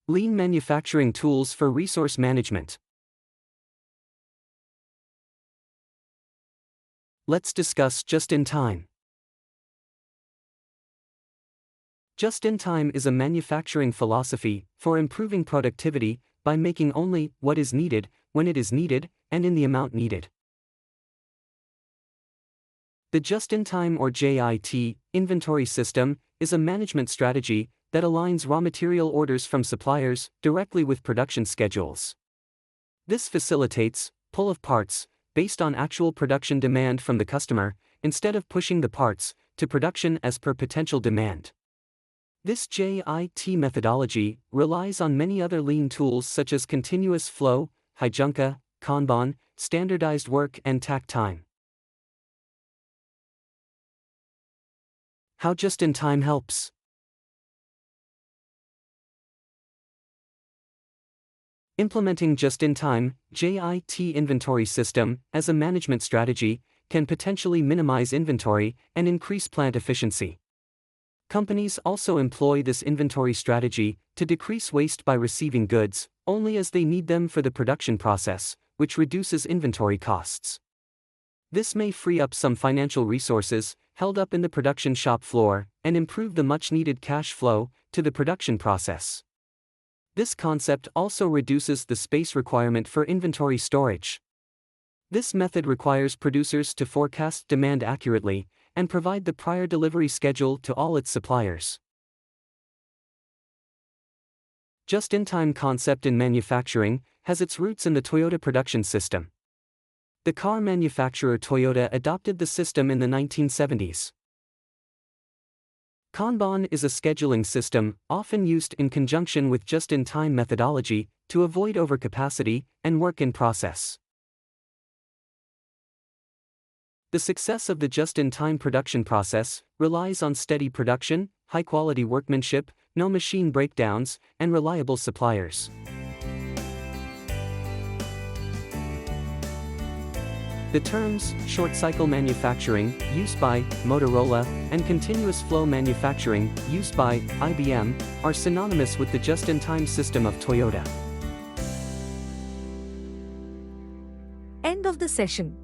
Lean manufacturing tools for resource management. Let's discuss just-in-time. Just-in-time is a manufacturing philosophy for improving productivity by making only what is needed, when it is needed, and in the amount needed. The just-in-time or JIT inventory system is a management strategy that aligns raw material orders from suppliers directly with production schedules. This facilitates pull of parts based on actual production demand from the customer, instead of pushing the parts to production as per potential demand. This JIT methodology relies on many other lean tools such as continuous flow, Heijunka, Kanban, standardized work, and takt time. How just-in-time helps. Implementing just-in-time JIT inventory system as a management strategy can potentially minimize inventory and increase plant efficiency. Companies also employ this inventory strategy to decrease waste by receiving goods only as they need them for the production process, which reduces inventory costs. This may free up some financial resources held up in the production shop floor and improve the much-needed cash flow to the production process. This concept also reduces the space requirement for inventory storage. This method requires producers to forecast demand accurately and provide the prior delivery schedule to all its suppliers. Just-in-time concept in manufacturing has its roots in the Toyota production system. The car manufacturer Toyota adopted the system in the 1970s. Kanban is a scheduling system often used in conjunction with just-in-time methodology to avoid overcapacity and work in process. The success of the just-in-time production process relies on steady production, high-quality workmanship, no machine breakdowns, and reliable suppliers. The terms short-cycle manufacturing, used by Motorola, and continuous flow manufacturing, used by IBM, are synonymous with the just-in-time system of Toyota. End of the session.